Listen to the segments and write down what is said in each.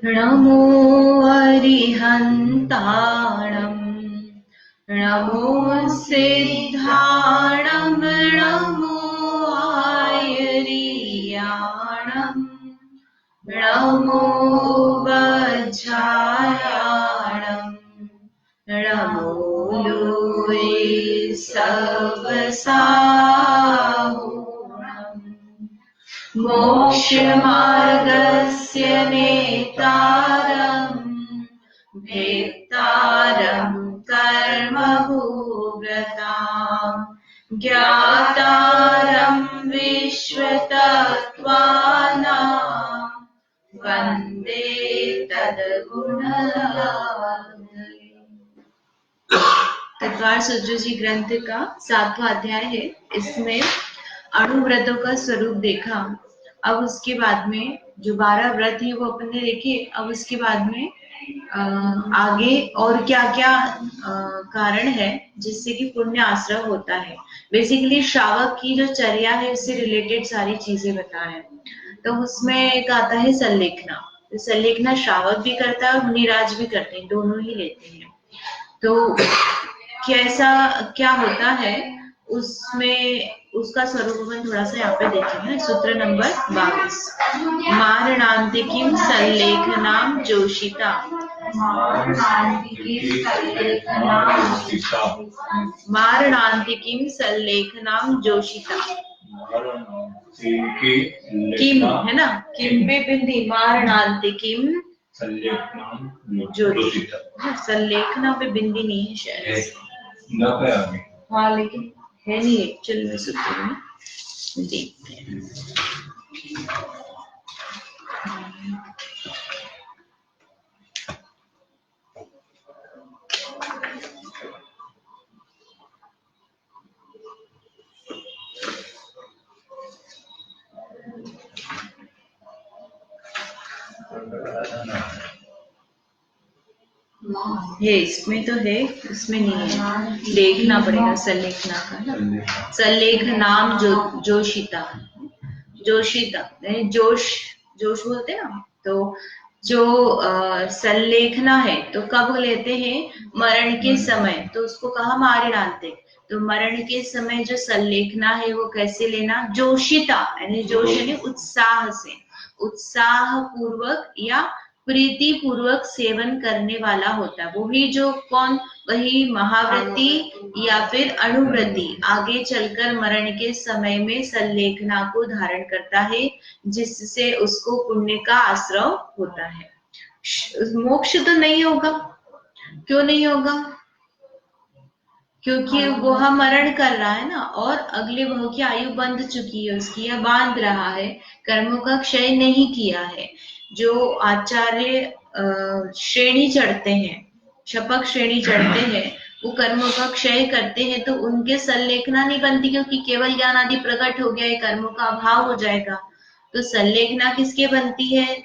नमो अरिहन्ताणम् नमो सिद्धाणम् नमो आयर्याणम् नमो वज्रायाणम् नमो लोये सवसाहुणम् मोक्षमार्गस्य नेतारम् भेत्तारम् कर्मभूव्रताम् ज्ञातारम् विश्वतत्त्वानाम् वन्दे तद्गुणगानम्। तत्वार सूत्र जी ग्रंथ का 7वां अध्याय है। इसमें अणुव्रतों का स्वरूप देखा। अब उसके बाद में जो 12 व्रत है वो अपन ने देखे। अब उसके बाद में आगे और क्या क्या कारण है जिससे कि पुण्य आश्रय होता है। बेसिकली श्रावक की जो चर्या है उससे रिलेटेड सारी चीजें बता है। तो उसमें एक आता है संलेखना। तो संलेखना श्रावक भी करता है और मुनिराज भी करते हैं, दोनों ही लेते हैं। तो कैसा क्या होता है उसमें उसका स्वरूप अपन थोड़ा सा यहाँ पे देखेंगे। सूत्र नंबर 22 मारणान्तिकीं संलेखनां जोषिता मारणान्तिकीं संलेखनां जोषिता किम है ना, किम पे बिंदी मारणान्तिकीं संलेखना पे बिंदी नहीं है शायद, हाँ लेकिन है नहीं एक्चुअल में सूत्र में। देखते हैं ये इसमें तो है, उसमें नहीं है, देखना पड़ेगा संलेखना का ना। संलेख नाम जोशिता, जोशिता जोश जोश बोलते हैं ना। तो जो संलेखना है तो कब लेते हैं, मरण के समय। तो उसको कहा मारणान्तिक। तो मरण के समय जो संलेखना है वो कैसे लेना, जोशिता यानी जोश यानी उत्साह से, उत्साह पूर्वक या प्रीति पूर्वक सेवन करने वाला होता है। वही जो कौन, वही महाव्रती या फिर अणुव्रती आगे चलकर मरण के समय में संलेखना को धारण करता है, जिससे उसको पुण्य का आश्रय होता है। मोक्ष तो नहीं होगा। क्यों नहीं होगा, क्योंकि वह मरण कर रहा है ना, और अगले भाव की आयु बंध चुकी है उसकी, या बांध रहा है, कर्मों का क्षय नहीं किया है। जो आचार्य श्रेणी चढ़ते हैं, शपक श्रेणी चढ़ते हैं, वो कर्मों का क्षय करते हैं, तो उनके संलेखना नहीं बनती, क्योंकि केवल ज्ञान आदि प्रकट हो गया है, कर्मों का अभाव हो जाएगा। तो संलेखना किसके बनती है,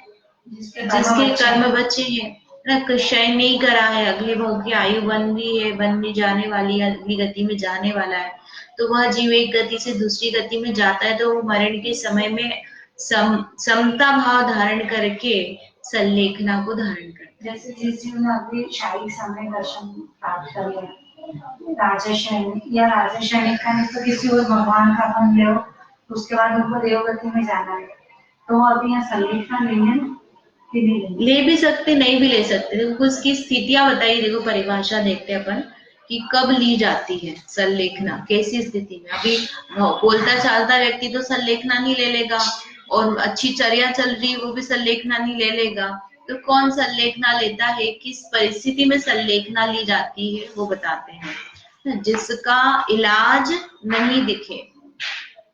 जिसके कर्म बचे हैं ना, क्षय नहीं करा है, अगले भाव की आयु बंदी है, बनने जाने वाली है, अगली गति में जाने वाला है। तो वह जीव एक गति से दूसरी गति में जाता है, तो वो मरण के समय में समता भाव धारण करके संलेखना को धारण करता है। जैसे जिस जीव ने अभी शारीरिक समय दर्शन प्राप्त कर लिया, राजा श्रेणी या राजा श्रेणी का नहीं तो किसी और भगवान का अपन ले, उसके बाद उनको देवगति में जाना है, तो अभी यहाँ संलेखना नहीं है, ले भी सकते नहीं भी ले सकते। देखो उसकी स्थितियां बताइए, देखो परिभाषा देखते हैं अपन कि कब ली जाती है संलेखना, कैसी स्थिति में। अभी बोलता चालता व्यक्ति तो संलेखना नहीं ले लेगा, और अच्छी चर्या चल रही वो भी संलेखना नहीं ले लेगा। तो कौन संलेखना लेता है, किस परिस्थिति में संलेखना ली जाती है, वो बताते हैं। जिसका इलाज नहीं दिखे,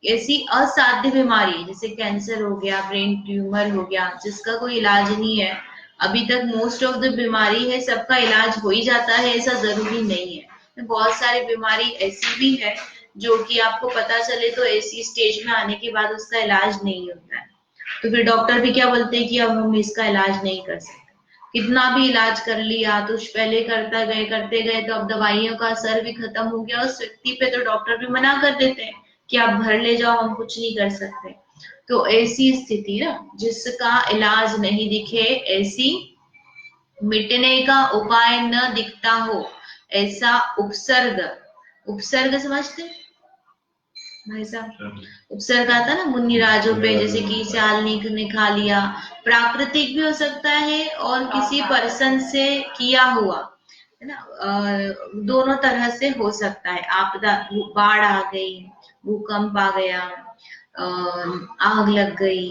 ऐसी असाध्य बीमारी जैसे कैंसर हो गया, ब्रेन ट्यूमर हो गया, जिसका कोई इलाज नहीं है, अभी तक मोस्ट ऑफ द बीमारी है सबका इलाज हो ही जाता है, ऐसा जरूरी नहीं है। बहुत सारी बीमारी ऐसी भी है जो कि आपको पता चले तो ऐसी स्टेज में आने के बाद उसका इलाज नहीं होता है। तो फिर डॉक्टर भी क्या बोलते हैं कि अब हम इसका इलाज नहीं कर सकते। कितना भी इलाज कर लिया, तो पहले करते गए तो अब दवाइयों का असर भी खत्म हो गया उस व्यक्ति पे, तो डॉक्टर भी मना कर देते हैं कि आप भर ले जाओ, हम कुछ नहीं कर सकते। तो ऐसी स्थिति ना, जिसका इलाज नहीं दिखे, ऐसी मिटने का उपाय न दिखता हो, ऐसा उपसर्ग, उपसर्ग समझते भाई साहब? उपसर्ग आता ना मुनिराजों पे, जैसे कि स्यालनी ने खा लिया, प्राकृतिक भी हो सकता है और किसी पर्सन से किया हुआ, है ना, दोनों तरह से हो सकता है। आपदा, बाढ़ आ गई, भूकंप आ गया, आग लग गई,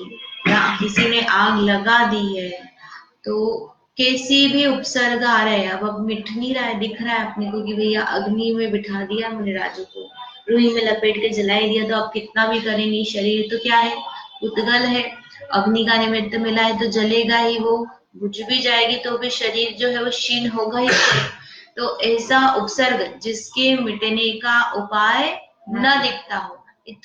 या किसी ने आग लगा दी है, तो कैसी भी उपसर्ग आ रहे हैं। अब मिट नहीं रहा है, दिख रहा है अपने को कि भैया अग्नि में बिठा दिया मुनिराजों को, रुई में लपेट के जलाई दिया, तो आप कितना भी करेंगे, शरीर तो क्या है, उद्गल है, अग्नि का निमित्त मिला है तो जलेगा ही, वो बुझ भी जाएगी तो भी शरीर जो है वो क्षीण होगा ही। तो ऐसा उपसर्ग जिसके मिटने का उपाय न दिखता हो,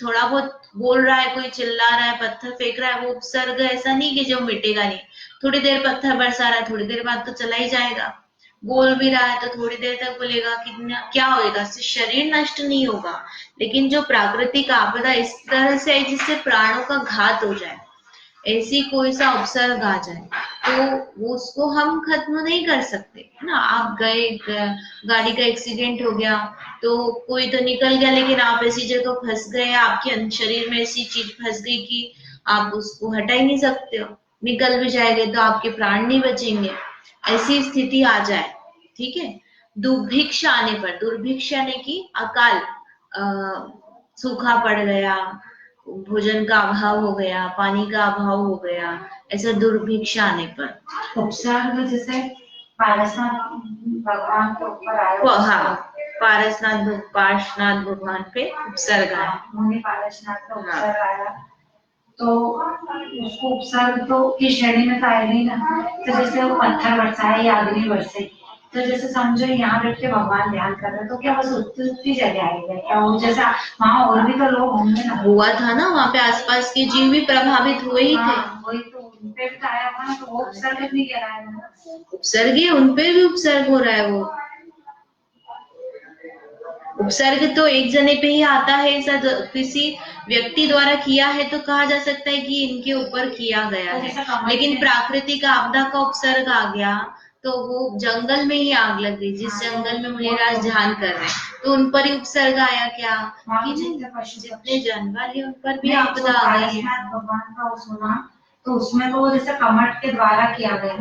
थोड़ा बहुत बोल रहा है कोई, चिल्ला रहा है, पत्थर फेंक रहा है, वो उपसर्ग ऐसा नहीं कि जो मिटेगा नहीं, थोड़ी देर पत्थर बरसा रहा है, थोड़ी देर बाद तो चला ही जाएगा। बोल भी रहा है तो थोड़ी देर तक बोलेगा, कितना क्या होएगा, इससे शरीर नष्ट नहीं होगा। लेकिन जो प्राकृतिक आपदा इस तरह से है जिससे प्राणों का घात हो जाए, ऐसी कोई सा उपसर्ग आ जाए, तो वो उसको हम खत्म नहीं कर सकते, है ना। आप गए, गाड़ी का एक्सीडेंट हो गया, तो कोई तो निकल गया, लेकिन आप ऐसी जगह फंस गए, आपके शरीर में ऐसी चीज फंस गई कि आप उसको हटा ही नहीं सकते हो, निकल भी जाएंगे तो आपके प्राण नहीं बचेंगे। ऐसी स्थिति आ जाए, ठीक है। दुर्भिक्ष आने पर, दुर्भिक्ष यानी कि अकाल, सूखा पड़ गया, भोजन का अभाव हो गया, पानी का अभाव हो गया, ऐसा दुर्भिक्ष आने पर। उपसर्ग जैसे पारसनाथ भगवान के ऊपर आया, हाँ, पार्श्वनाथ भगवान पे उपसर्ग आया, मुनि पारसनाथ का उपसर्ग आया, तो उसको उपसर्ग तो इस श्रेणी में तो आएगा ही ना। तो जैसे वो पत्थर बरसाए या अग्नि बरसे, तो जैसे समझो यहाँ बैठ के भगवान ध्यान कर रहे हैं, तो क्या बस उतनी जगह आएगा क्या? वो जैसा वहाँ और भी तो लोग होंगे ना, हुआ था ना, वहाँ पे आसपास के जीव भी प्रभावित हुए ही थे। वही तो उनपे भी तो आया था ना, तो वो उपसर्ग नहीं कह रहा है ना, उपसर्ग ही उनपे भी उपसर्ग हो रहा है। वो उपसर्ग तो एक जने पे ही आता है, ऐसा किसी व्यक्ति द्वारा किया है तो कहा जा सकता है कि इनके ऊपर किया गया है। लेकिन प्राकृतिक आपदा का उपसर्ग आ गया तो वो जंगल में ही आग लग गई, जिस जंगल में मुनिराज ध्यान कर रहे हैं, तो उन पर ही उपसर्ग आया क्या, कि जितने जानवर है उन पर भी आपदा आ गई है। भगवान का सुना तो उसमें तो वो जैसे कमठ के द्वारा किया गया,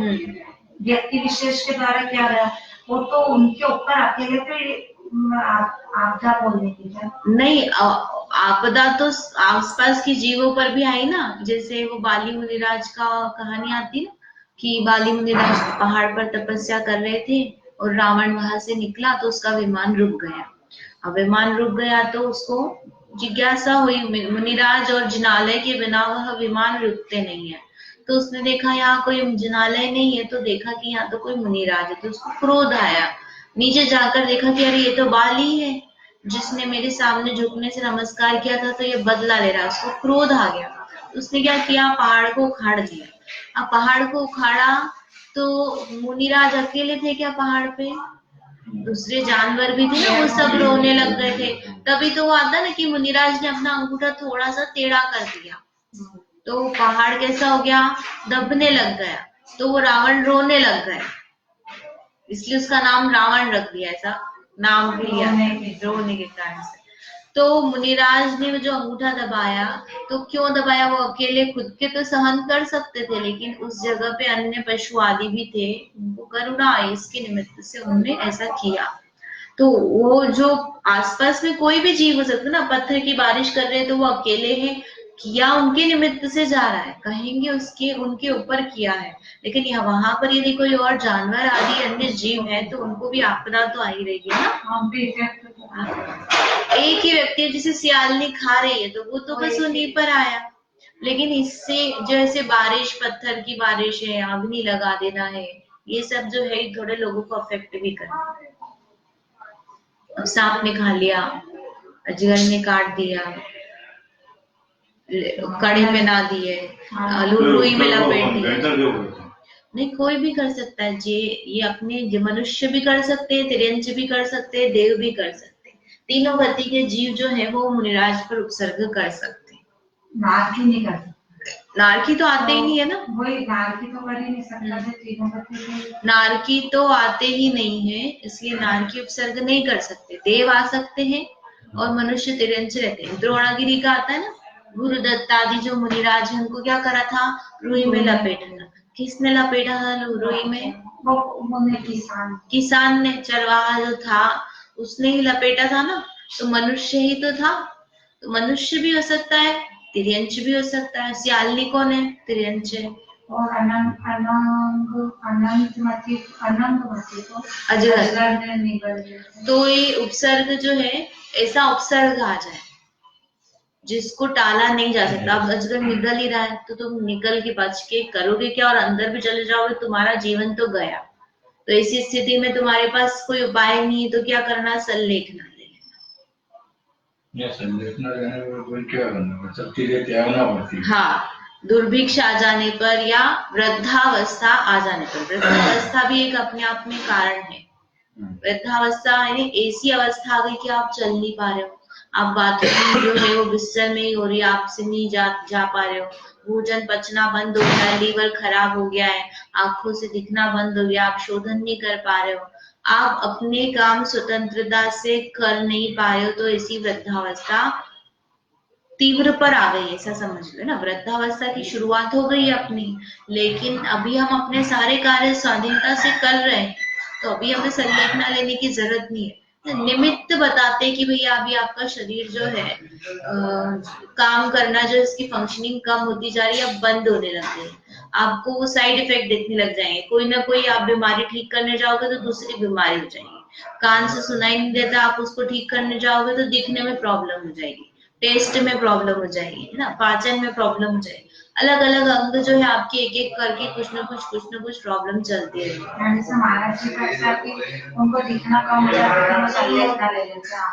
व्यक्ति विशेष के द्वारा किया गया, वो तो उनके ऊपर अकेले पे आपदा बोलने की क्या नहीं, आपदा तो आसपास के जीवों पर भी आई ना। जैसे वो बाली मुनिराज का कहानी आती ना, कि बाली मुनिराज पहाड़ पर तपस्या कर रहे थे और रावण वहां से निकला तो उसका विमान रुक गया। अब विमान रुक गया तो उसको जिज्ञासा हुई, मुनिराज और जिनालय के बिना वह विमान रुकते नहीं है। तो उसने देखा यहाँ कोई जिनालय नहीं है, तो देखा कि यहाँ तो कोई मुनिराज है, तो उसको क्रोध आया। नीचे जाकर देखा कि अरे ये तो बाली है, जिसने मेरे सामने झुकने से नमस्कार किया था, तो ये बदला ले रहा है। उसको क्रोध आ गया, उसने क्या किया, पहाड़ को उखाड़ दिया। अब पहाड़ को उखाड़ा तो मुनिराज अकेले थे क्या पहाड़ पे, दूसरे जानवर भी थे ना, वो सब रोने लग गए थे। तभी तो वो आता ना कि मुनिराज ने अपना अंगूठा थोड़ा सा टेढ़ा कर दिया, तो पहाड़ कैसा हो गया, दबने लग गया, तो वो रावण रोने लग गया, इसलिए उसका नाम रावण रख दिया, ऐसा नाम भी लिया रोने के कारण से। तो मुनिराज ने जो अंगूठा दबाया, तो क्यों दबाया, वो अकेले खुद के तो सहन कर सकते थे, लेकिन उस जगह पे अन्य पशु आदि भी थे, उनको करुणा आई, इसके निमित्त से उन्होंने ऐसा किया। तो वो जो आसपास में कोई भी जीव हो सकता है ना, पत्थर की बारिश कर रहे हैं तो वो अकेले हैं, किया उनके निमित्त से जा रहा है, कहेंगे उसके उनके ऊपर किया है। लेकिन यहाँ वहां पर यदि कोई और जानवर आदि अन्य जीव है तो उनको भी आपदा तो आई रहेगी ना। एक ही व्यक्ति जिसे सियालनी खा रही है तो वो तो बस उन्हीं पर आया, लेकिन इससे जो ऐसे बारिश, पत्थर की बारिश है, अग्नि लगा देना है, ये सब जो है थोड़े लोगों को अफेक्ट भी करना। सांप ने खा लिया, अजगर ने काट दिया, कड़े पे ना दिए, रुई में लपेट दिया, नहीं कोई भी कर सकता है। ये अपने मनुष्य भी कर सकते हैं, तिरंज भी कर सकते हैं, देव भी कर सकते हैं। तीनों गति के जीव जो है वो मुनिराज पर उपसर्ग कर सकते हैं। नारकी नहीं कर सकते। नारकी तो आते ही नहीं है ना, वही नारकी तो कर ही नहीं सकता है, तीनों गति के। नारकी तो आते ही नहीं है, इसलिए नारकी उपसर्ग नहीं कर सकते। देव आ सकते हैं और मनुष्य तिर्यंच रहते हैं। द्रोणागिरी का आता है ना, गुरुदत्त आदि जो मुनिराज है उनको क्या करा था, रुई में लपेटा। किसने लपेटा था रुई में? वो किसान ने, चरवाहा जो था उसने ही लपेटा था ना। तो मनुष्य ही तो था, तो मनुष्य भी हो सकता है, तिर्यंच भी हो सकता है। सियालनी कौन है? तिर्यंच है। और अजगर। तो ये उपसर्ग जो है, ऐसा उपसर्ग आ जाए जिसको टाला नहीं जा सकता। अब अजगर निकल ही रहा है तो तुम निकल के बच के करोगे क्या, और अंदर भी चले जाओगे, तुम्हारा जीवन तो गया। तो ऐसी स्थिति में तुम्हारे पास कोई उपाय नहीं है, तो क्या करना, सल्लेखना ले लेना। सल्लेखना लेने में कोई क्या करना, सब चीजें त्यागना पड़ती है। हाँ, दुर्भिक्ष आ जाने पर या वृद्धावस्था आ जाने पर। वृद्धावस्था भी एक अपने आप में कारण है। वृद्धावस्था यानी ऐसी अवस्था आ गई कि आप चल नहीं पा रहे हो, आप बाथरूम जो है वो बिस्तर में ही हो रही है, आपसे नहीं जा पा रहे हो, भोजन पचना बंद हो गया है, लीवर खराब हो गया है, आंखों से दिखना बंद हो गया, आप शोधन नहीं कर पा रहे हो, आप अपने काम स्वतंत्रता से कर नहीं पा रहे हो, तो ऐसी वृद्धावस्था तीव्र पर आ गई, ऐसा समझ लो ना। वृद्धावस्था की शुरुआत हो गई अपनी, लेकिन अभी हम अपने सारे कार्य स्वाधीनता से कर रहे हैं, तो अभी हमें सल्लेखना लेने की जरूरत नहीं है। निमित्त बताते कि भैया अभी आपका शरीर जो है काम करना, जो इसकी फंक्शनिंग कम होती जा रही है, अब बंद होने लग गई, आपको वो साइड इफेक्ट दिखने लग जाएंगे। कोई ना कोई आप बीमारी ठीक करने जाओगे तो दूसरी बीमारी हो जाएगी। कान से सुनाई नहीं देता, आप उसको ठीक करने जाओगे तो दिखने में प्रॉब्लम हो जाएगी, टेस्ट में प्रॉब्लम हो जाएगी, है ना, पाचन में प्रॉब्लम हो जाएगी। अलग अलग अंग जो है आपके एक एक करके कुछ न कुछ प्रॉब्लम चलती है। महाराज जी का ऐसा कि उनको दिखना कम हो जाता है, वो सल्लेखना ले लेते हैं।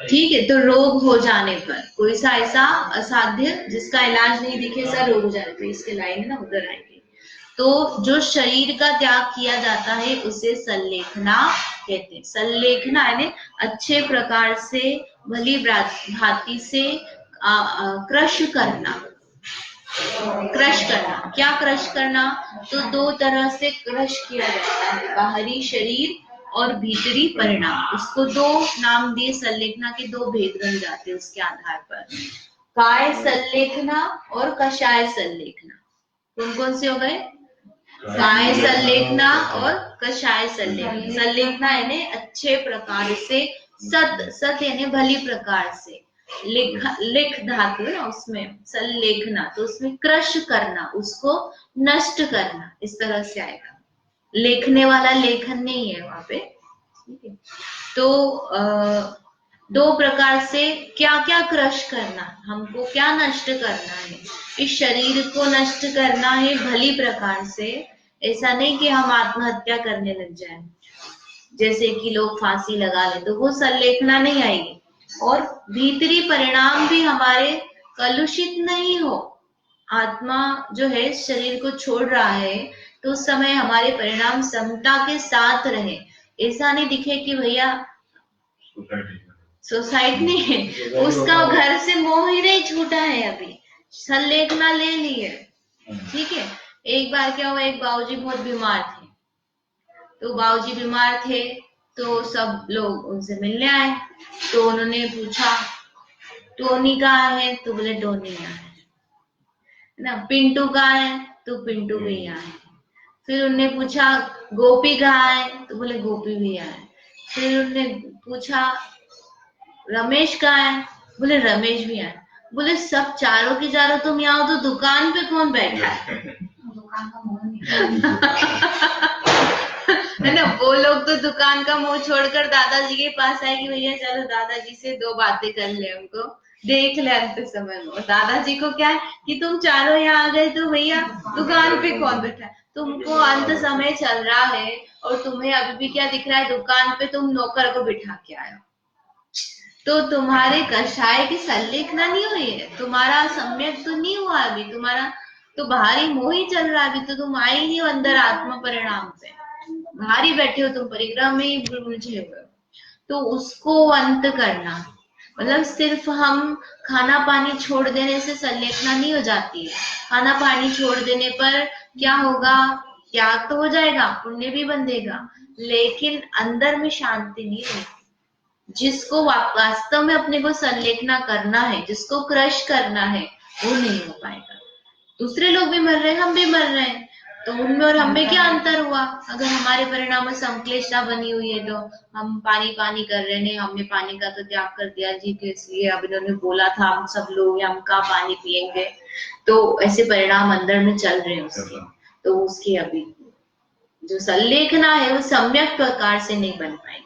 ठीक है, तो रोग हो जाने पर, कोई सा ऐसा असाध्य जिसका इलाज नहीं दिखे, ऐसा रोग हो जाने पर, इसके लाइन है ना, उधर आएंगे। तो जो शरीर का त्याग किया जाता है उसे सल्लेखना कहते हैं। सल्लेखना यानी अच्छे प्रकार से, भली भांति से क्रश करना। क्रश करना, क्या क्रश करना, तो दो तरह से क्रश किया जाता है, बाहरी शरीर और भीतरी परिणाम। उसको दो नाम दिए, सल्लेखना के दो भेद बन जाते हैं उसके आधार पर, काय सल्लेखना और कषाय सल्लेखना। कौन कौन से हो गए? काय सल्लेखना और कषाय सल्लेखना। सल्लेखना यानी अच्छे प्रकार से, सत यानी भली प्रकार से, लिख धातु है ना उसमें, सल्लेखना तो उसमें क्रश करना, उसको नष्ट करना, इस तरह से आएगा। लेखने वाला लेखन नहीं है वहां पे, ठीक है। तो दो प्रकार से क्या क्या क्रश करना, हमको क्या नष्ट करना है, इस शरीर को नष्ट करना है भली प्रकार से। ऐसा नहीं कि हम आत्महत्या करने लग जाए, जैसे कि लोग फांसी लगा ले, तो वो सल्लेखना नहीं आएगी। और भीतरी परिणाम भी हमारे कलुषित नहीं हो, आत्मा जो है शरीर को छोड़ रहा है तो उस समय हमारे परिणाम समता के साथ रहे। ऐसा नहीं दिखे कि भैया सोसाइटी नहीं है, उसका घर से मोह ही नहीं छूटा है, अभी सल्लेखना ले ली है, ठीक है। एक बार क्या हुआ, एक बाबूजी बहुत बीमार थे, तो बाबूजी बीमार थे तो सब लोग उनसे मिलने आए, तो उन्होंने पूछा टोनी कहाँ है, तो बोले टोनी यहाँ है ना। पिंटू कहाँ है, तो पिंटू भी यहाँ है। फिर उन्होंने पूछा गोपी कहाँ है, तो बोले गोपी भी यहाँ है। फिर उन्होंने पूछा रमेश कहाँ है, बोले रमेश भी यहाँ है। बोले सब चारों के चारों तुम यहाँ हो, तो दुकान पे कौन बैठा है? दुकान का मोह है ना, वो लोग तो दुकान का मुंह छोड़कर दादाजी के पास आए कि भैया चलो दादाजी से दो बातें कर ले, उनको देख ले अंत समय में। दादाजी को क्या है कि तुम चारों यहाँ आ गए तो भैया दुकान पे कौन बैठा है, तुमको अंत समय चल रहा है और तुम्हें अभी भी क्या दिख रहा है, दुकान पे तुम नौकर को बिठा के आए हो। तो तुम्हारे कषाय की सल्लेखना नहीं हुई है, तुम्हारा सम्यक तो नहीं हुआ अभी, तुम्हारा तो बाहरी मोह ही चल रहा है, अभी तो तुम आए ही नहीं हो अंदर आत्म परिणाम पे, बाहर ही बैठे हो तुम, परिग्रह में ही उलझे हुए हो। तो उसको अंत करना, मतलब सिर्फ हम खाना पानी छोड़ देने से संलेखना नहीं हो जाती है। खाना पानी छोड़ देने पर क्या होगा, त्याग तो हो जाएगा, पुण्य भी बंधेगा, लेकिन अंदर में शांति नहीं रहेगी। जिसको वास्तव में अपने को संलेखना करना है, जिसको क्रश करना है, वो नहीं हो पाएगा। दूसरे लोग भी मर रहे हैं, हम भी मर रहे हैं, तो उनमें और हमें क्या अंतर हुआ? अगर हमारे परिणाम में संश्लेषणा बनी हुई है तो हम पानी पानी कर रहे हैं, हमने पानी का तो त्याग कर दिया जी, कि इसलिए अब इन्होंने बोला था हम सब लोग हम का पानी पिएंगे, तो ऐसे परिणाम अंदर में चल रहे हैं उसके। तो उसकी अभी जो संलेखना है वो सम्यक प्रकार से नहीं बन पाएगी।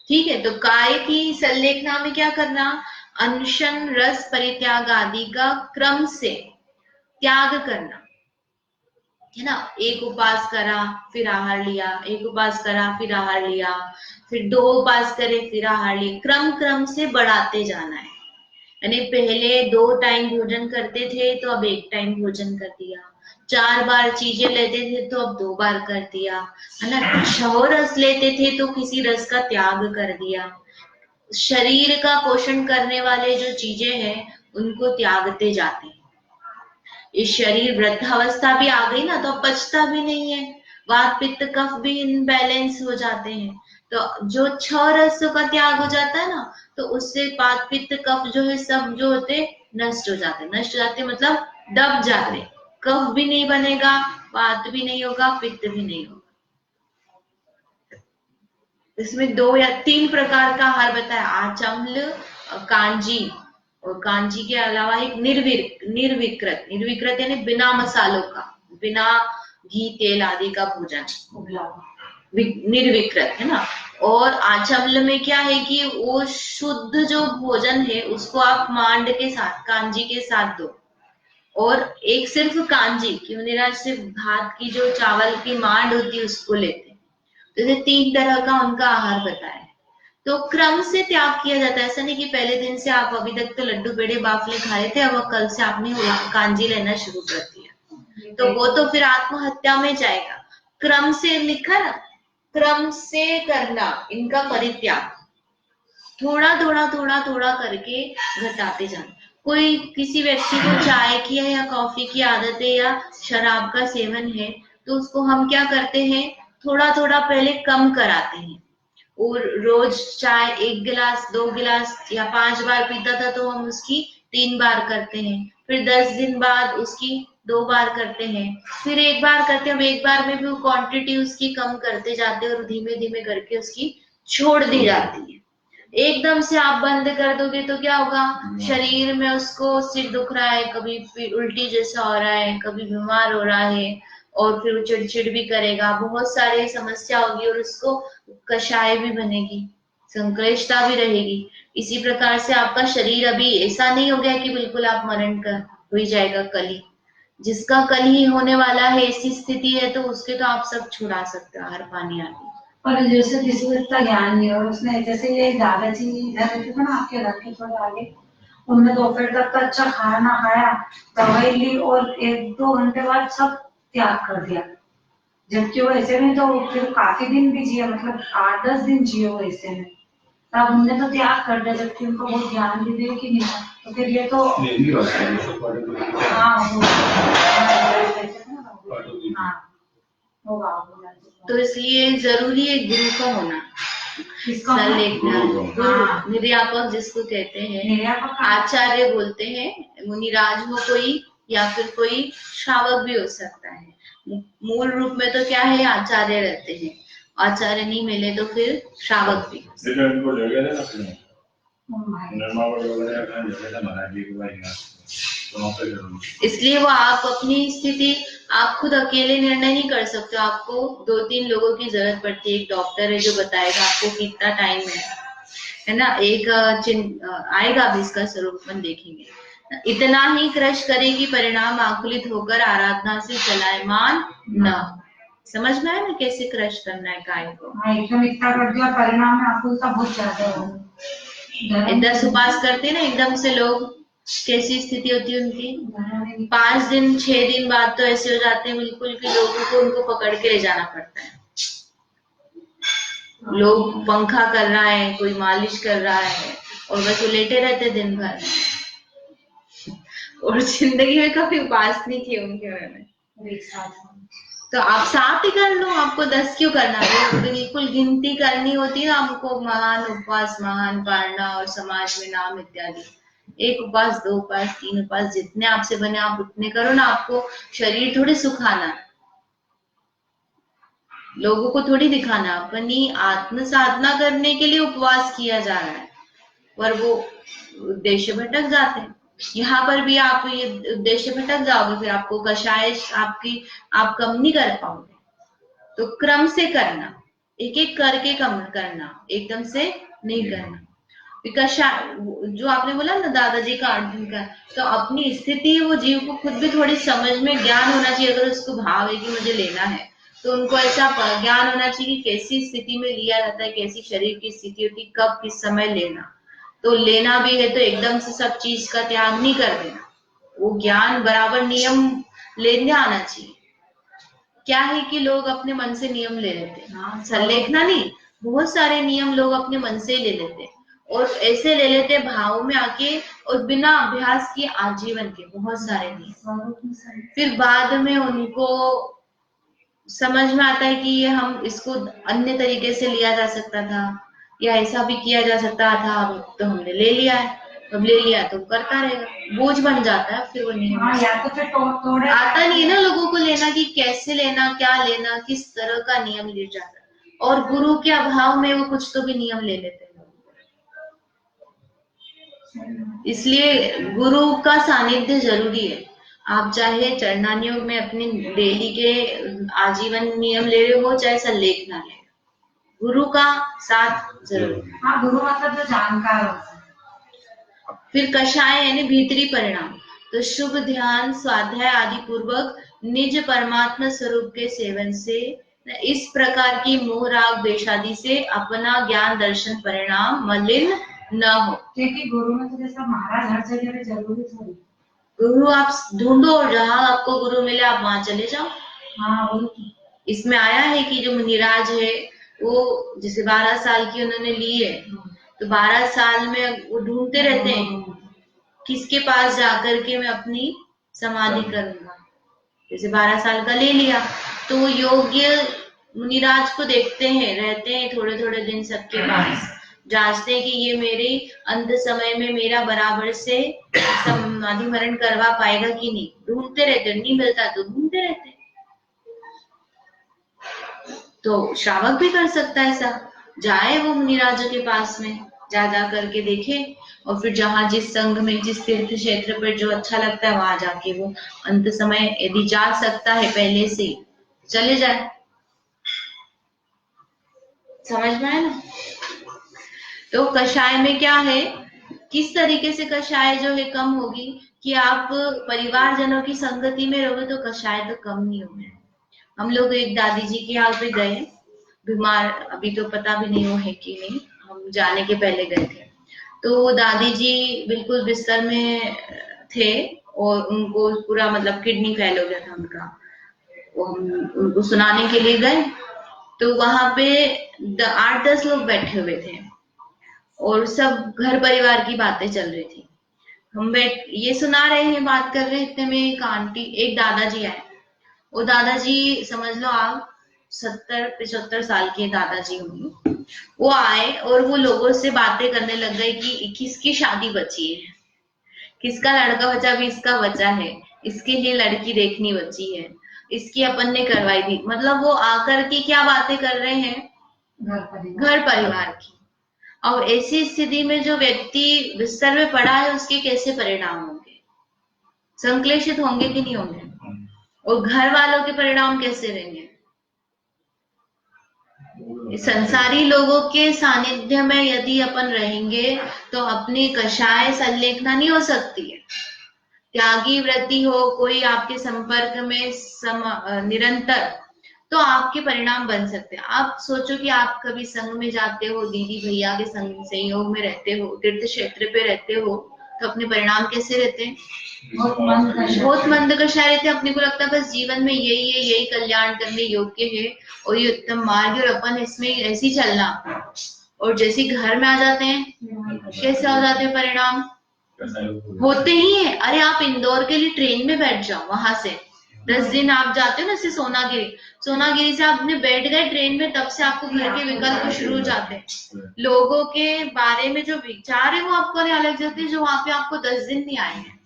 ठीक है, तो काय की संलेखना में क्या करना, अनशन रस परित्याग आदि का क्रम से त्याग करना है ना। एक उपवास करा फिर आहार लिया, एक उपवास करा फिर आहार लिया, फिर 2 उपवास करे फिर आहार लिया, क्रम क्रम से बढ़ाते जाना है। यानी पहले 2 टाइम भोजन करते थे तो अब 1 टाइम भोजन कर दिया, 4 बार चीजें लेते थे तो अब 2 बार कर दिया, है ना। 6 रस लेते थे तो किसी रस का त्याग कर दिया। शरीर का पोषण करने वाले जो चीजें हैं उनको त्यागते जाते हैं। इस शरीर वृद्धावस्था भी आ गई ना, तो पचता भी नहीं है, वात पित्त कफ भी इनबैलेंस हो जाते हैं। तो जो 6 रसों का त्याग हो जाता है ना, तो उससे वात पित्त कफ जो है सब जो होते नष्ट हो जाते, नष्ट हो जाते मतलब दब जाते। कफ भी नहीं बनेगा, वात भी नहीं होगा, पित्त भी नहीं होगा। इसमें 2 या 3 प्रकार का आहार बताया, आचम्ल, कांजी, और कांजी के अलावा एक निर्विकृत, निर्विकृत यानी बिना मसालों का, बिना घी तेल आदि का भोजन, निर्विकृत है ना। और आचम्ल में क्या है कि वो शुद्ध जो भोजन है उसको आप मांड के साथ, कांजी के साथ दो। और एक सिर्फ कांजी, क्यों निराश, सिर्फ भात की जो चावल की मांड होती है उसको लेते हैं। तो 3 तरह का उनका आहार बताया है। तो क्रम से त्याग किया जाता है, ऐसा नहीं कि पहले दिन से आप अभी तक तो लड्डू पेड़े बाफले खा रहे थे, अब कल से आपने कांजी लेना शुरू कर दिया, तो वो तो फिर आत्महत्या में जाएगा। क्रम से लिखा ना, क्रम से करना इनका परित्याग, थोड़ा थोड़ा थोड़ा थोड़ा करके घटाते जाना। कोई किसी व्यक्ति को चाय की या कॉफी की आदत है या शराब का सेवन है, तो उसको हम क्या करते हैं, थोड़ा थोड़ा पहले कम कराते हैं। और रोज चाय 1 गिलास 2 गिलास या 5 बार पीता था तो हम उसकी 3 बार करते हैं, फिर 10 दिन बाद उसकी 2 बार करते हैं, फिर 1 बार करते हैं। अब 1 बार में भी वो क्वांटिटी उसकी कम करते जाते हैं और धीमे धीमे करके उसकी छोड़ दी जाती है। एकदम से आप बंद कर दोगे तो क्या होगा, शरीर में उसको सिर दुख रहा है, कभी उल्टी जैसा हो रहा है, कभी बीमार हो रहा है, और फिर वो चिड़चिड़ भी करेगा, बहुत सारी समस्या होगी, और उसको कषाय भी बनेगी, संक्लिष्टता भी रहेगी। इसी प्रकार से आपका शरीर अभी ऐसा नहीं हो गया कि बिल्कुल आप मरण कर हो ही जाएगा कल ही। जिसका कल ही होने वाला है ऐसी स्थिति है, तो उसके तो आप सब छुड़ा सकते हो, हर पानी आदि। पर जैसे किसी को इतना ज्ञान नहीं, और उसने जैसे ये दादाजी इधर रहते थे ना आपके घर के थोड़े आगे, उनने दोपहर तक का अच्छा खाना खाया, दवाई ली और 1-2 घंटे बाद सब त्याग कर दिया। जबकि वो ऐसे में तो फिर काफी दिन भी जिए, मतलब 8-10 दिन जिए वो ऐसे में, तब उनने तो त्याग कर दिया, जबकि उनको बहुत ज्ञान भी दे कि नहीं। तो फिर ये तो हाँ होगा। तो इसलिए जरूरी है गुरु का होना, संलेखना, गुरु निर्यापक जिसको कहते हैं, आचार्य बोलते हैं, मुनिराज हो कोई या फिर कोई श्रावक भी हो सकता है। मूल रूप में तो क्या है, आचार्य रहते हैं, आचार्य नहीं मिले तो फिर श्रावक भी। इसलिए वो आप अपनी स्थिति आप खुद अकेले निर्णय नहीं कर सकते, आपको 2-3 लोगों की जरूरत पड़ती है। एक डॉक्टर है जो बताएगा आपको कितना टाइम है ना। एक आएगा अभी इसका स्वरूप अपन देखेंगे। इतना ही क्रश करेगी परिणाम आकुलित होकर आराधना से चलायमान न। समझ में आया ना कैसे क्रश करना है काय को। एकदम इतना कर दिया, परिणाम में आकुलता बहुत ज्यादा हो। 10 उपास करते ना एकदम से लोग, कैसी स्थिति होती है उनकी। 5 दिन 6 दिन बाद तो ऐसे हो जाते हैं बिल्कुल कि लोगों को उनको पकड़ के ले जाना पड़ता है। लोग पंखा कर रहा है, कोई मालिश कर रहा है, और बस वो लेटे रहते दिन भर, और जिंदगी में कभी उपास नहीं किए होंगे उन्होंने। एक साथ तो आप 7 ही कर लो, आपको 10 क्यों करना है? बिल्कुल गिनती करनी होती है हमको, महान उपवास, महान पारणा और समाज में नाम इत्यादि। 1 उपवास, 2 उपवास, 3 उपवास, जितने आपसे बने आप उतने करो ना। आपको शरीर थोड़ी सुखाना है, लोगों को थोड़ी दिखाना, अपनी आत्म साधना करने के लिए उपवास किया जा रहा है, पर वो उद्देश्य भटक जाते हैं। यहाँ पर भी आप ये उद्देश्य भटक जाओगे, फिर आपको कषाय आप कम नहीं कर पाओगे। तो क्रम से करना, एक एक करके कम करना, एकदम से नहीं करना। कषाय जो आपने बोला ना दादाजी का अर्जुन का, तो अपनी स्थिति वो जीव को खुद भी थोड़ी समझ में ज्ञान होना चाहिए। अगर उसको भाव है कि मुझे लेना है, तो उनको ऐसा ज्ञान होना चाहिए कि कैसी स्थिति में लिया जाता है, कैसी शरीर की स्थिति होती, कब किस समय लेना। तो लेना भी है तो एकदम से सब चीज का त्याग नहीं कर देना, वो ज्ञान बराबर नियम लेने आना चाहिए। क्या है कि लोग अपने मन से नियम ले लेते हैं, हाँ संलेखना नहीं, बहुत सारे नियम लोग अपने मन से ही ले लेते हैं, और ऐसे ले लेते हैं भाव में आके, और बिना अभ्यास किए आजीवन के बहुत सारे नियम। फिर बाद में उनको समझ में आता है कि ये हम इसको अन्य तरीके से लिया जा सकता था, या ऐसा भी किया जा सकता था, अब तो हमने ले लिया है, अब ले लिया तो करता रहेगा, बोझ बन जाता है फिर वो नहीं। हाँ, या तो फिर तोड़े आता नहीं है ना लोगों को लेना, कि कैसे लेना, क्या लेना, किस तरह का नियम ले जाता है। और गुरु के अभाव में वो कुछ तो भी नियम ले लेते हैं। इसलिए गुरु का सानिध्य जरूरी है। आप चाहे चरणान योग में अपने डेली के आजीवन नियम ले रहे हो, चाहे संलेख ना ले, गुरु का साथ जरूर। हाँ, गुरु मतलब जो जानकार हो। फिर कषाय यानी भीतरी परिणाम, तो शुभ ध्यान, स्वाध्याय आदि पूर्वक निज परमात्मा स्वरूप के सेवन से, इस प्रकार की मोह राग द्वेषादि से अपना ज्ञान दर्शन परिणाम मलिन न हो। क्योंकि गुरु में तो जैसा महाराज हर जगह पे जरूरी थोड़ी, गुरु आप ढूंढो, जहां आपको गुरु मिले आप वहां चले जाओ। हाँ, इसमें आया है कि जो मुनिराज है वो जैसे 12 साल की उन्होंने ली है, तो 12 साल में वो ढूंढते रहते हैं किसके पास जाकर के मैं अपनी समाधि करूंगा। जैसे 12 साल का ले लिया, तो वो योग्य मुनिराज को देखते हैं, रहते हैं थोड़े थोड़े दिन सबके पास, जांचते हैं कि ये मेरे अंत समय में मेरा बराबर से समाधि मरण करवा पाएगा कि नहीं। ढूंढते रहते, नहीं मिलता तो ढूंढते रहते। तो श्रावक भी कर सकता है ऐसा, जाए वो मुनिराजों के पास में, जा करके देखे, और फिर जहां जिस संघ में जिस तीर्थ क्षेत्र पर जो अच्छा लगता है वहां जाके वो अंत समय यदि जा सकता है पहले से चले जाए। समझ में आया ना? तो कषाय में क्या है, किस तरीके से कषाय जो है कम होगी, कि आप परिवारजनों की संगति में रहोगे तो कषाय तो कम नहीं होंगे। हम लोग एक दादी जी के यहाँ पे गए, बीमार, अभी तो पता भी नहीं वो है कि नहीं, हम जाने के पहले गए थे। तो वो दादी जी बिल्कुल बिस्तर में थे, और उनको पूरा मतलब किडनी फेल हो गया था उनका। हम उनको सुनाने के लिए गए, तो वहां पे 8-10 लोग बैठे हुए थे, और सब घर परिवार की बातें चल रही थी। हम ये सुना रहे हैं, बात कर रहे हैं, इतने में एक आंटी, एक दादाजी आए। वो दादाजी समझ लो आप 70-75 साल के दादाजी होंगे। वो आए और वो लोगों से बातें करने लग गए कि किसकी शादी बची है, किसका लड़का बचा, भी इसका बचा है, इसके लिए लड़की देखनी बची है, इसकी अपन ने करवाई थी। मतलब वो आकर के क्या बातें कर रहे हैं, घर परिवार की। और ऐसी स्थिति में जो व्यक्ति बिस्तर में पड़ा है उसके कैसे परिणाम होंगे, संक्लेशित होंगे कि नहीं होंगे, और घर वालों के परिणाम कैसे रहेंगे। संसारी लोगों के सानिध्य में यदि अपन रहेंगे तो अपनी कषाय संलेखना नहीं हो सकती है। त्यागी वृत्ति हो, कोई आपके संपर्क में निरंतर, तो आपके परिणाम बन सकते हैं। आप सोचो कि आप कभी संघ में जाते हो, दीदी भैया के संग संयोग में रहते हो, तीर्थ क्षेत्र पे रहते हो, तो अपने परिणाम कैसे रहते हैं? बहुत मंद कषाय। बहुत मंद कषाय रहते हैं। अपने को लगता है बस जीवन में यही है, यही कल्याण करने योग्य है और ये उत्तम मार्ग है और अपन इसमें ऐसे ही चलना। और जैसे ही घर में आ जाते हैं कैसे हो जाते हैं परिणाम? होते ही है। अरे आप इंदौर के लिए ट्रेन में बैठ जाओ, वहां से 10 दिन आप जाते हो ना, जैसे सोनागिरी से आपने बैठ गए ट्रेन में, तब से आपको घर के विकल्प शुरू हो जाते हैं। लोगों के बारे में जो विचार है वो आपको नहीं अलग जाते हैं, जो वहां पे आपको 10 दिन नहीं आए हैं।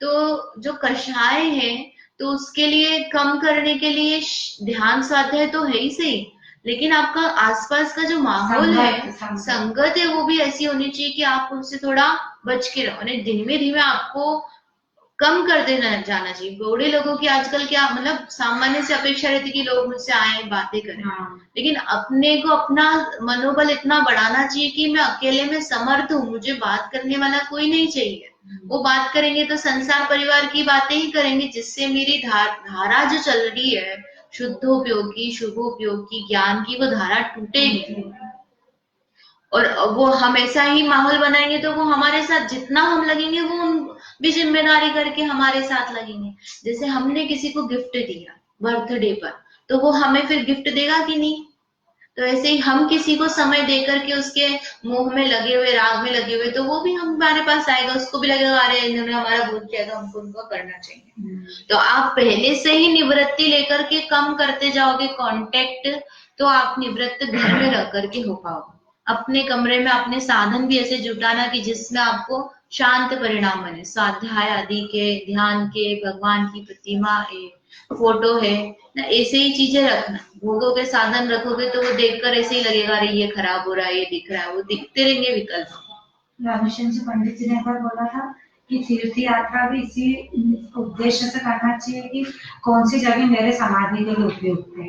तो जो कषाय है तो उसके लिए कम करने के लिए ध्यान स्वाध्याय तो है ही सही, लेकिन आपका आसपास का जो माहौल है, संगत है, वो भी ऐसी होनी चाहिए कि आप उनसे थोड़ा बच के रहो। धीमे धीमे आपको कम कर देना जाना चाहिए। बूढ़े लोगों की आजकल क्या मतलब सामान्य से अपेक्षा रहती कि लोग मुझसे आए बातें करें, लेकिन अपने को अपना मनोबल इतना बढ़ाना चाहिए कि मैं अकेले में समर्थ हूँ, मुझे बात करने वाला कोई नहीं चाहिए। वो बात करेंगे तो संसार परिवार की बातें ही करेंगे, जिससे मेरी धारा जो चल रही है शुद्धोपयोगी शुभोपयोगी ज्ञान की, वो धारा टूटेगी। और वो हम ऐसा ही माहौल बनाएंगे तो वो हमारे साथ जितना हम लगेंगे वो भी जिम्मेदारी करके हमारे साथ लगेंगे। जैसे हमने किसी को गिफ्ट दिया बर्थडे पर, तो वो हमें फिर गिफ्ट देगा कि नहीं? तो ऐसे ही हम किसी को समय देकर के उसके मोह में लगे हुए, राग में लगे हुए, तो वो भी हमारे पास आएगा, उसको भी लगेगा अरे इन्होंने हमारा बहुत किया तो हमको उनको करना चाहिए। तो आप पहले से ही निवृत्ति लेकर के कम करते जाओगे कांटेक्ट, तो आप निवृत्त घर में रह करके हो पाओगे। अपने कमरे में अपने साधन भी ऐसे जुटाना कि जिसमें आपको शांत परिणाम बने, स्वाध्याय आदि के, ध्यान के, भगवान की प्रतिमा है, फोटो है ना, ऐसे ही चीजें रखना। भोगों के साधन रखोगे तो वो देखकर ऐसे ही लगेगा अरे ये खराब हो रहा है, ये दिख रहा है, वो दिखते रहेंगे विकल्प। रामेश्वर जी पंडित जी ने एक बार बोला था कि तीर्थ यात्रा भी इसी उद्देश्य से करना चाहिए कि कौन सी जगह मेरे समाधि के लिए उपयुक्त है,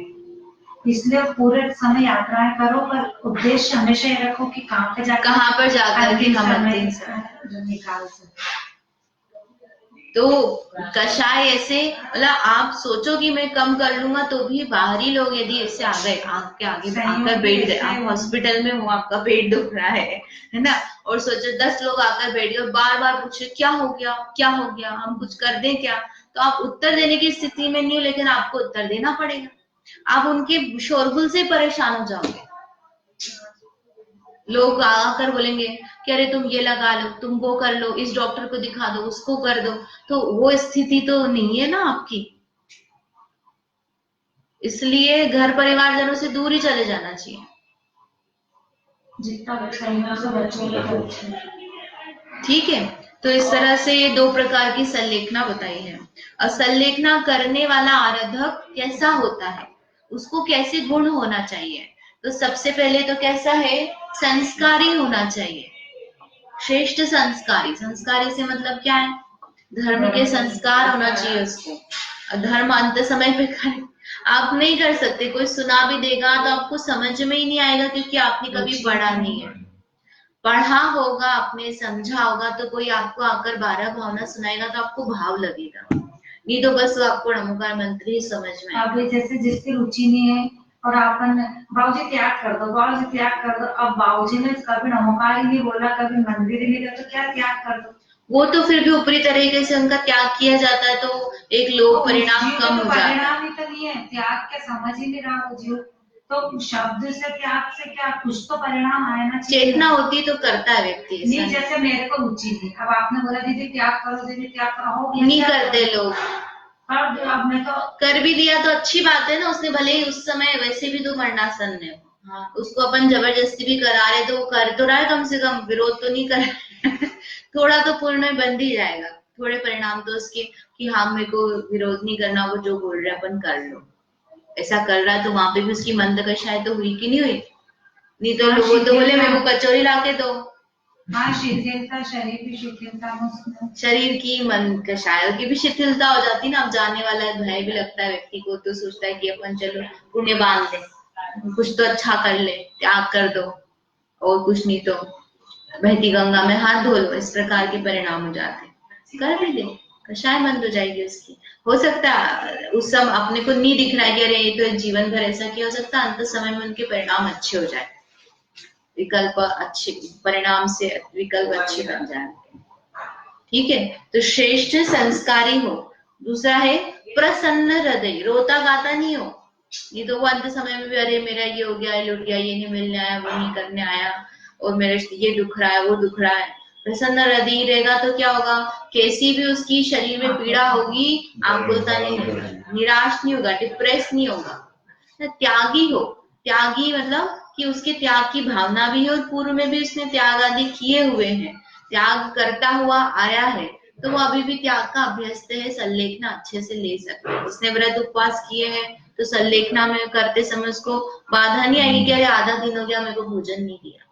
इसलिए पूरे समय यात्राएं करो, पर उद्देश्य हमेशा ये रखो कि कहाँ पर जाकर के हम अंतिम निकाल सकते। तो कषाय ऐसे मतलब आप सोचो कि मैं कम कर लूंगा, तो भी बाहरी लोग यदि ऐसे आ गए, आपके आगे आकर बैठ गए, आप हॉस्पिटल में हो, आपका पेट दुख रहा है ना, और सोचो 10 लोग आकर बैठ गए, बार बार पूछे क्या हो गया, क्या हो गया, हम कुछ कर दें क्या, तो आप उत्तर देने की स्थिति में नहीं हो, लेकिन आपको उत्तर देना पड़ेगा। आप उनके शोरगुल से परेशान हो जाओगे। लोग आकर बोलेंगे कि अरे तुम ये लगा लो, तुम वो कर लो, इस डॉक्टर को दिखा दो, उसको कर दो, तो वो स्थिति तो नहीं है ना आपकी। इसलिए घर परिवारजनों से दूर ही चले जाना चाहिए। ठीक है, तो इस तरह से ये 2 प्रकार की संलेखना बताई है। और संलेखना करने वाला आराधक कैसा होता है, उसको कैसे गुण होना चाहिए, तो सबसे पहले तो कैसा है, संस्कारी होना चाहिए, श्रेष्ठ संस्कारी। संस्कारी से मतलब क्या है, धर्म के संस्कार होना चाहिए उसको। धर्म अंत समय पे करें, आप नहीं कर सकते, कोई सुना भी देगा तो आपको समझ में ही नहीं आएगा, क्योंकि आपने कभी पढ़ा नहीं है। पढ़ा होगा आपने, समझा होगा, तो कोई आपको आकर 12 भावना सुनाएगा तो आपको भाव लगेगा, नहीं तो बस आपको नमोकार मंत्र ही समझ में आएगा। अब जैसे जिसकी रुचि नहीं है और आपन बाबूजी त्याग कर दो, बाबूजी त्याग कर दो, अब बाबूजी ने कभी नमोकार ही नहीं बोला, कभी मंदिर ही नहीं गया, तो क्या त्याग कर दो? वो तो फिर भी ऊपरी तरीके से उनका त्याग किया जाता है, तो एक लोग परिणाम कम हो जाता है। परिणाम ही तो नहीं है, त्याग क्या समझ ही नहीं रहा वो जीव, तो शब्द से त्याग से क्या कुछ तो परिणाम आना चाहिए। चेतना होती तो करता है व्यक्ति। नहीं, जैसे मेरे को रुचि थी, अब आपने बोला दीदी त्याग करो, दीदी त्याग करो, नहीं करते लोग। अब मैं तो कर भी दिया तो अच्छी बात है ना, उसने भले ही उस समय वैसे भी तो मरणासन है, उसको अपन जबरदस्ती भी करा रहे तो वो कर तो रहा है, कम से कम विरोध तो नहीं कर थोड़ा तो पूर्ण बंद ही जाएगा, थोड़े परिणाम तो उसके कि हाँ मेरे को विरोध नहीं करना, वो जो बोल रहे अपन कर लो, ऐसा कर रहा है, तो वहां पे भी उसकी मंद कषाय तो हुई कि नहीं हुई? नहीं तो लोग तो बोले मेरे को कचौरी लाके दो। हाँ, शिथिलता, शरीर की शिथिलता, शरीर की, मन कषाय की भी शिथिलता हो जाती ना। अब जाने वाला है, भय भी लगता है व्यक्ति को, तो सोचता है कि अपन चलो पुण्य बांध ले, कुछ तो अच्छा कर ले, त्याग कर दो, और कुछ नहीं तो बहती गंगा में हाथ धो लो, इस प्रकार के परिणाम हो जाते। कर भी दे, कषाय बंद हो जाएगी उसकी। हो सकता है उस समय अपने को नहीं दिख रहा है कि अरे ये तो जीवन भर ऐसा किया, हो सकता है अंत समय में उनके परिणाम अच्छे हो जाए, विकल्प अच्छे, परिणाम से विकल्प अच्छे बन जाए। ठीक है। तो श्रेष्ठ संस्कारी हो। दूसरा है प्रसन्न हृदय, रोता गाता नहीं हो। ये तो वो अंत समय में भी अरे मेरा ये हो गया, लुट गया, ये नहीं मिलने आया, वो नहीं करने आया, और मेरे ये दुख रहा है, वो दुख रहा है। प्रसन्न हृदय रहेगा तो क्या होगा, कैसी भी उसकी शरीर में पीड़ा होगी, आकुलता नहीं होगा, निराश नहीं होगा, डिप्रेस नहीं होगा। त्यागी हो। त्यागी मतलब कि उसके त्याग की भावना भी है और पूर्व में भी उसने त्याग आदि किए हुए हैं, त्याग करता हुआ आया है, तो वो अभी भी त्याग का अभ्यस्त है, संलेखना अच्छे से ले सकता है। जिसने व्रत उपवास किए हैं तो संलेखना में करते समय उसको बाधा नहीं आएगी कि अरे आधा दिन हो गया मेरे को भोजन नहीं दिया,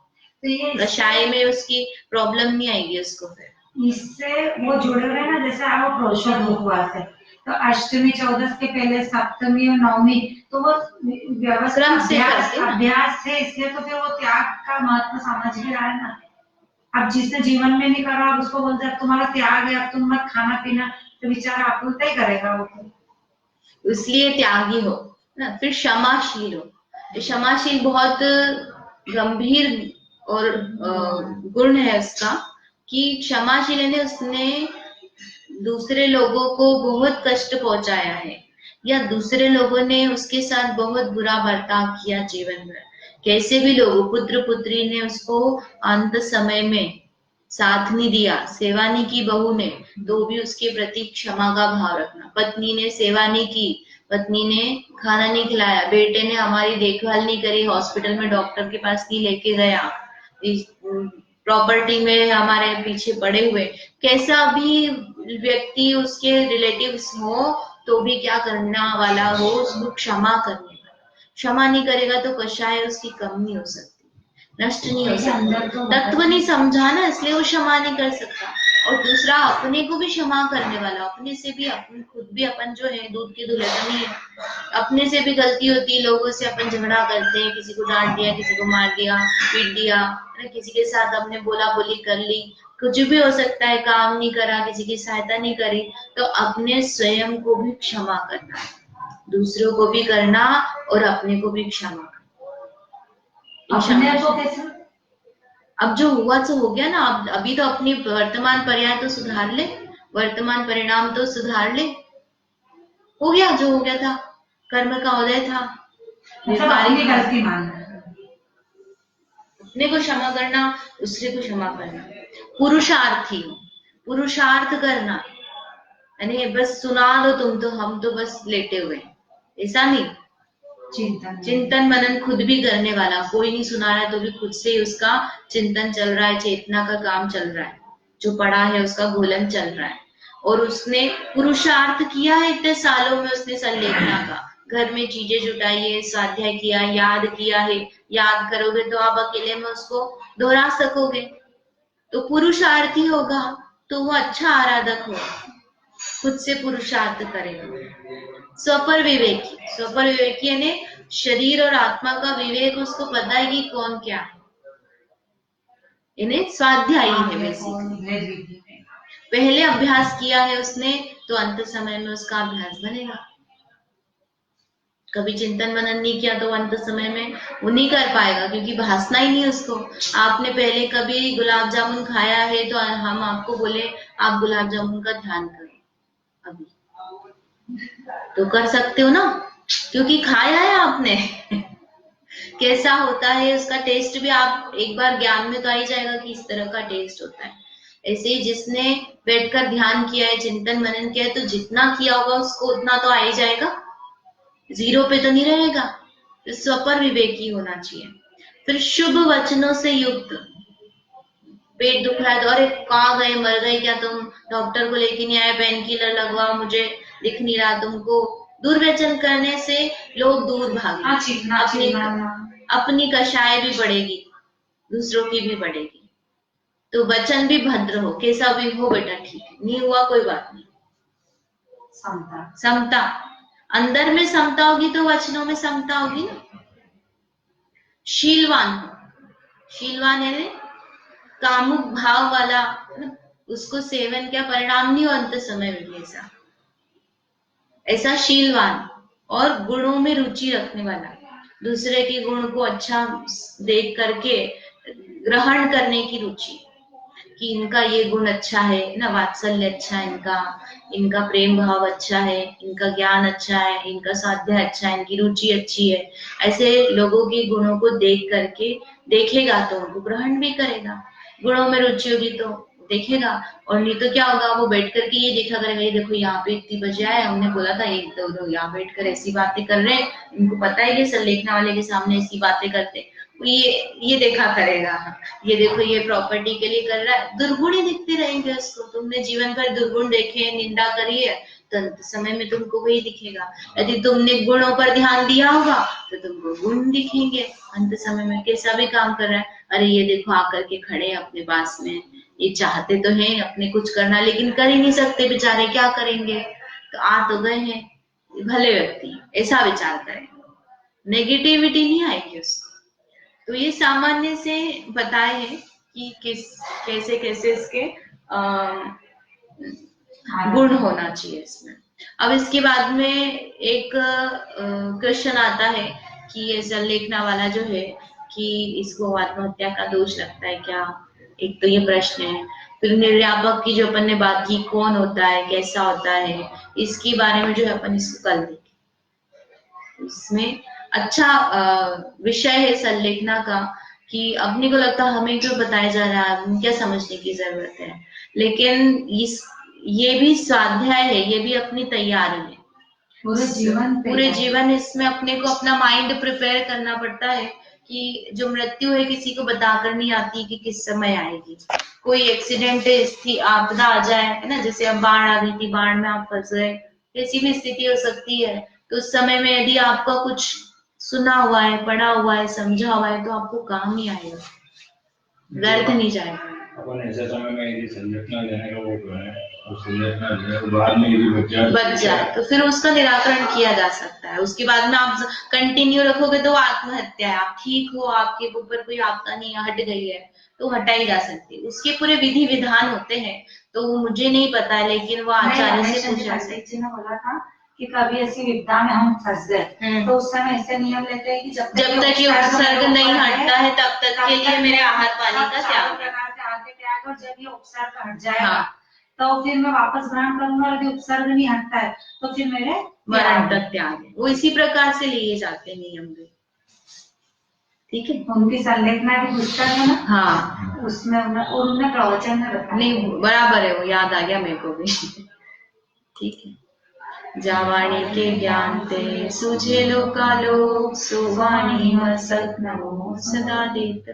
तो ये कषाय में उसकी प्रॉब्लम नहीं आएगी उसको। फिर इससे वो जुड़े हुए हैं ना, जैसे आप प्रोषद उपवास है तो अष्टमी, चौदस के पहले सप्तमी और नवमी, तो वो व्यवस्था क्रम से अभ्यास करते हैं ना। अभ्यास है, इसलिए तो फिर वो त्याग का महत्व समझ भी रहा है ना। अब जिसने जीवन में नहीं करा, अब उसको बोलते अब तुम्हारा त्याग है, अब तुम मत खाना पीना, तो बेचारा आकुलता ही करेगा वो तो। इसलिए त्यागी हो ना। फिर क्षमाशील हो। क्षमाशील बहुत गंभीर और गुण है उसका, कि क्षमाशील है, उसने दूसरे लोगों को बहुत कष्ट पहुंचाया है, या दूसरे लोगों ने उसके साथ बहुत बुरा बर्ताव किया जीवन में, कैसे भी लोगों, पुत्र पुत्री ने उसको अंत समय में साथ नहीं दिया, सेवा नहीं की बहू ने, तो भी उसके प्रति क्षमा का भाव रखना। पत्नी ने सेवा नहीं की, पत्नी ने खाना नहीं खिलाया, बेटे ने हमारी देखभाल नहीं करी, हॉस्पिटल में डॉक्टर के पास नहीं लेके गया, प्रॉपर्टी में हमारे पीछे पड़े हुए, कैसा भी व्यक्ति उसके रिलेटिव्स हो तो भी क्या करना वाला हो, उसको क्षमा करने वाला। क्षमा नहीं करेगा तो कषाय उसकी कम नहीं हो सकती, नष्ट नहीं हो सकता, तत्व नहीं समझा ना, इसलिए वो क्षमा नहीं कर सकता। और दूसरा अपने को भी क्षमा करने वाला, अपने से भी, अपन खुद भी, अपन जो है दूध की दुल्हन नहीं है, अपने से भी गलती होती है, लोगों से अपन झगड़ा करते हैं, किसी को डांट दिया, किसी को मार दिया, पीट दिया, किसी के साथ अपने बोला बोली कर ली, कुछ भी हो सकता है, काम नहीं करा, किसी की सहायता नहीं करी, तो अपने स्वयं को भी क्षमा करना, दूसरों को भी करना और अपने को भी क्षमा करना। अपने को कैसे? अब जो हुआ तो हो गया ना, अब अभी तो अपनी वर्तमान पर्याय तो सुधार ले, वर्तमान परिणाम तो सुधार ले, हो गया जो हो गया था, कर्म का उदय था, अपनी गलती मानना, अपने को क्षमा करना, दूसरे को क्षमा करना। पुरुषार्थी हो, पुरुषार्थ करना, यानी बस सुना दो तुम तो, हम तो बस लेटे हुए, ऐसा नहीं, चिंतन मनन खुद भी करने वाला, कोई नहीं सुना रहा है तो भी खुद से ही उसका चिंतन चल रहा है, चेतना का काम चल रहा है, जो पढ़ा है उसका घोलन चल रहा है, और उसने पुरुषार्थ किया है इतने सालों में, उसने संलेखना का घर में चीजें जुटाई है, स्वाध्याय किया, याद किया है, याद करोगे तो आप अकेले में उसको दोहरा सकोगे, तो पुरुषार्थी होगा तो वो अच्छा आराधक होगा, खुद से पुरुषार्थ करेगा। स्वपर विवेकी, स्वपर विवेकी यानी शरीर और आत्मा का विवेक, उसको पता है कि कौन क्या है, इन्हें स्वाध्यायी है बेसिकली, पहले अभ्यास किया है उसने तो अंत समय में उसका अभ्यास बनेगा। कभी चिंतन मनन नहीं किया तो अंत समय में वो नहीं कर पाएगा, क्योंकि भासना ही नहीं उसको। आपने पहले कभी गुलाब जामुन खाया है तो हम आपको बोले आप गुलाब जामुन का ध्यान करो, अभी तो कर सकते हो ना, क्योंकि खाया है आपने कैसा होता है उसका टेस्ट भी आप एक बार ज्ञान में तो आ ही जाएगा कि इस तरह का टेस्ट होता है। ऐसे ही जिसने बैठकर ध्यान किया है, चिंतन मनन किया है, तो जितना किया होगा उसको उतना तो आ ही जाएगा, जीरो पे तो नहीं रहेगा, तो स्वपर विवेकी होना चाहिए। फिर शुभ वचनों से युक्त, पेट दुख रहा है तो अरे कहाँ गए, मर गए क्या तुम, डॉक्टर को लेके नहीं आए, पेन किलर लगवाओ, मुझे दिख नहीं रहा तुमको, दुर्व्यसन करने से लोग दूर भागे, अपनी कषाय भी बढ़ेगी, दूसरों की भी बढ़ेगी। तो वचन भी भद्र हो, कैसा भी हो बेटा ठीक है, नहीं हुआ कोई बात नहीं, समता, अंदर में समता होगी तो वचनों में समता होगी ना। शीलवान हो, शीलवान है कामुक भाव वाला, उसको सेवन का परिणाम नहीं हो अंत समय में, ऐसा शीलवान, और गुणों में रुचि रखने वाला, दूसरे के गुण को अच्छा देख करके ग्रहण करने की रुचि, कि इनका ये गुण अच्छा है ना, वात्सल्य अच्छा है इनका, इनका प्रेम भाव अच्छा है, इनका ज्ञान अच्छा है, इनका स्वाध्याय अच्छा है, इनकी रुचि अच्छी है, ऐसे लोगों के गुणों को देख करके देखेगा तो उनको ग्रहण भी करेगा। गुणों में रुचि होगी तो देखेगा, और नहीं तो क्या होगा, वो बैठ करके ये देखा करेगा, ये देखो यहाँ पे इतनी बजे आए, हमने बोला था एक दो दो यहाँ बैठ कर ऐसी बातें कर रहे हैं, इनको पता है कि संलेखना वाले के सामने ऐसी बातें करते, ये देखा करेगा, ये देखो ये प्रॉपर्टी के लिए कर रहा है, दुर्गुण ही दिखते रहेंगे उसको। तुमने जीवन भर दुर्गुण देखे, निंदा करी है, तो अंत समय में तुमको वही दिखेगा। यदि तुमने गुणों पर ध्यान दिया होगा तो तुमको गुण दिखेंगे अंत समय में, कैसा भी काम कर रहा है, अरे ये देखो आकर के खड़े हैं अपने पास में, ये चाहते तो हैं अपने कुछ करना, लेकिन कर ही नहीं सकते बेचारे, क्या करेंगे, तो आ तो गए हैं, भले व्यक्ति, ऐसा विचार करें, नेगेटिविटी नहीं आएगी उसको। तो ये सामान्य से बताए हैं कि कैसे कैसे इसके गुण होना चाहिए इसमें। अब इसके बाद में एक क्वेश्चन आता है कि ये संलेखना वाला जो है कि इसको आत्महत्या का दोष लगता है क्या, एक तो ये प्रश्न है। फिर निर्व्यापक की जो अपन ने बात की, कौन होता है, कैसा होता है, इसके बारे में जो है अपन इसको कल देखेंगे। इसमें अच्छा विषय है संलेखना का, कि अपने को लगता है हमें क्यों बताया जा रहा है, क्या समझने की जरूरत है, लेकिन ये भी स्वाध्याय है, ये भी अपनी तैयारी है, पूरे जीवन इसमें अपने को अपना माइंड प्रिपेयर करना पड़ता है कि जो मृत्यु है किसी को बताकर नहीं आती कि किस समय आएगी। कोई एक्सीडेंट आपदा आ जाए, है ना, जैसे अब बाढ़ आ गई थी, बाढ़ में आप फंस गए, कैसी भी स्थिति हो सकती है, तो उस समय में यदि आपका कुछ सुना हुआ है, पढ़ा हुआ है, समझा हुआ है, तो आपको काम ही आएगा, व्यर्थ नहीं जाएगा। अपन ऐसे समय में यदि संलेखना लेने का वो करें, और संलेखना लेने के बाद में यदि बच जाए तो फिर उसका निराकरण किया जा सकता है। उसके बाद में आप कंटिन्यू रखोगे तो आत्महत्या है, आप ठीक हो, आपके ऊपर कोई आपदा नहीं हट गई है तो हटाई जा सकती है। उसके पूरे विधि विधान होते हैं, तो वो मुझे नहीं पता है, लेकिन वो आचार्य से पूछा जी ने बोला था कि कभी ऐसी विपदा में हम फंस गए तो उस समय ऐसे नियम लेते हैं कि जब तक ये उपसर्ग नहीं हटता है तब तक के लिए मेरे आहार पानी का त्याग, और जब ये उपसर्ग हट जाएगा तो फिर मैं वापस ग्रहण करूंगा, यदि उपसर्ग नहीं हटता है तो फिर मेरे मरण तक त्याग है। वो इसी प्रकार से लिए जाते हैं नियम भी, ठीक है। उनकी संलेखना की पुस्तक है ना, हाँ, उसमें उन्होंने प्रवचन में बताया, नहीं बराबर है, वो याद आ गया मेरे को भी, ठीक है। जावाणी के ज्ञान ते सूझे लोकालोक, सुवाणी सत्नमो सदा देत